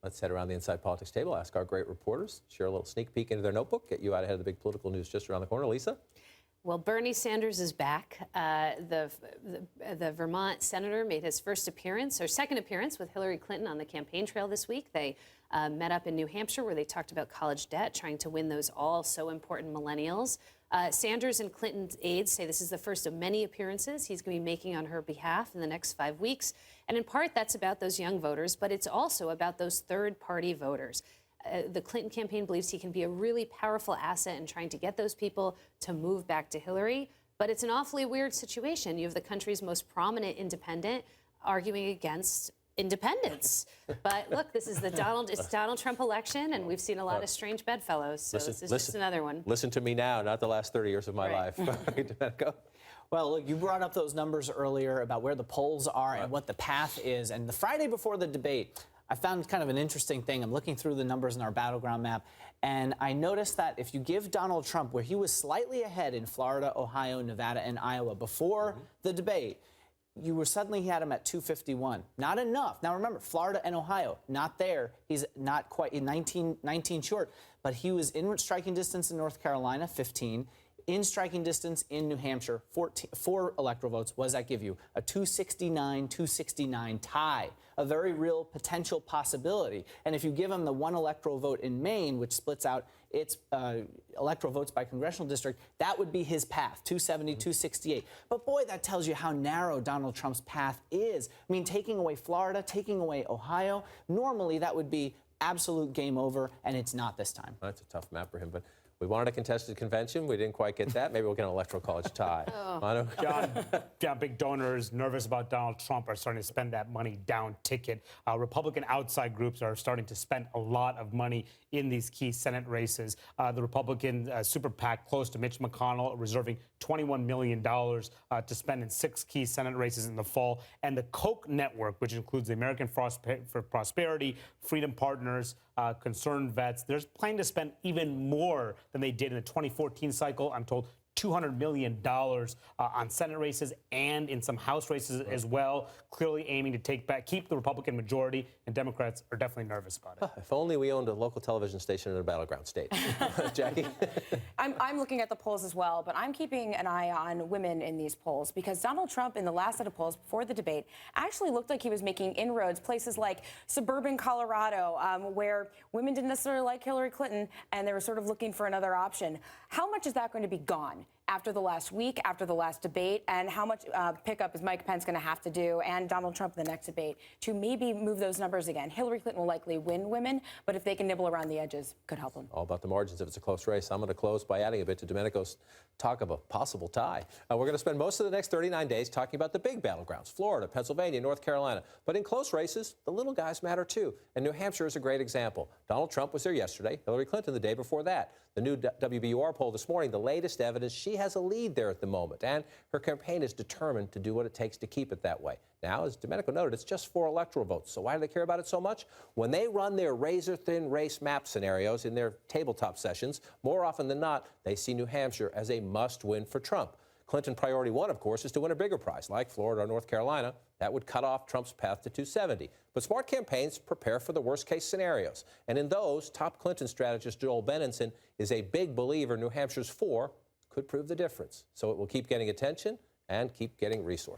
Let's head around the Inside Politics table, ask our great reporters, share a little sneak peek into their notebook, get you out ahead of the big political news just around the corner. Lisa? Well, Bernie Sanders is back. The Vermont senator made his second appearance with Hillary Clinton on the campaign trail this week. They met up in New Hampshire where they talked about college debt, trying to win those all so important millennials. Sanders and Clinton's aides say this is the first of many appearances he's going to be making on her behalf in the next 5 weeks. And in part, that's about those young voters, but it's also about those third-party voters. The Clinton campaign believes he can be a really powerful asset in trying to get those people to move back to Hillary. But it's an awfully weird situation. You have the country's most prominent independent arguing against independence. But look, this is it's Donald Trump election, and we've seen a lot of strange bedfellows. So this is just another one. Listen to me now, not the last 30 years of my life. Domenico? Well, look, you brought up those numbers earlier about where the polls are and what the path is. And the Friday before the debate, I found kind of an interesting thing. I'm looking through the numbers in our battleground map, and I noticed that if you give Donald Trump, where he was slightly ahead in Florida, Ohio, Nevada, and Iowa before the debate, he had him at 251. Not enough. Now remember, Florida and Ohio, not there. He's not quite 19 short, but he was in striking distance in North Carolina, 15. In striking distance in New Hampshire, 4 electoral votes. What does that give you? A 269 tie, a very real potential possibility. And if you give him the 1 electoral vote in Maine, which splits out its electoral votes by congressional district, that would be his path, 270, 268. But boy, that tells you how narrow Donald Trump's path is. I mean, taking away Florida, taking away Ohio, normally that would be absolute game over, and it's not this time. That's a tough map for him, but we wanted a contested convention. We didn't quite get that. Maybe we'll get an electoral college tie. John, big donors nervous about Donald Trump are starting to spend that money down ticket. Republican outside groups are starting to spend a lot of money in these key Senate races. The Republican super PAC close to Mitch McConnell reserving $21 million to spend in 6 key Senate races in the fall. And the Koch network, which includes the American for Prosperity, Freedom Partners, Concerned Vets, they're planning to spend even more than they did in the 2014 cycle. I'm told $200 million on Senate races and in some House races as well, clearly aiming to keep the Republican majority, and Democrats are definitely nervous about it. If only we owned a local television station in a battleground state. Jackie? I'm looking at the polls as well, but I'm keeping an eye on women in these polls because Donald Trump, in the last set of polls before the debate, actually looked like he was making inroads, places like suburban Colorado, where women didn't necessarily like Hillary Clinton, and they were sort of looking for another option. How much is that going to be gone after the last week, after the last debate, and how much pickup is Mike Pence going to have to do, and Donald Trump in the next debate, to maybe move those numbers again? Hillary Clinton will likely win women, but if they can nibble around the edges, could help them. All about the margins if it's a close race. I'm going to close by adding a bit to Domenico's talk of a possible tie. We're going to spend most of the next 39 days talking about the big battlegrounds, Florida, Pennsylvania, North Carolina. But in close races, the little guys matter too. And New Hampshire is a great example. Donald Trump was there yesterday, Hillary Clinton the day before that. The new WBUR poll this morning, the latest evidence, she has a lead there at the moment, and her campaign is determined to do what it takes to keep it that way. Now, as Domenico noted, it's just 4 electoral votes, so why do they care about it so much? When they run their razor-thin race map scenarios in their tabletop sessions, more often than not, they see New Hampshire as a must-win for Trump. Clinton priority 1, of course, is to win a bigger prize, like Florida or North Carolina. That would cut off Trump's path to 270. But smart campaigns prepare for the worst-case scenarios. And in those, top Clinton strategist Joel Benenson is a big believer New Hampshire's 4 could prove the difference. So it will keep getting attention and keep getting resources.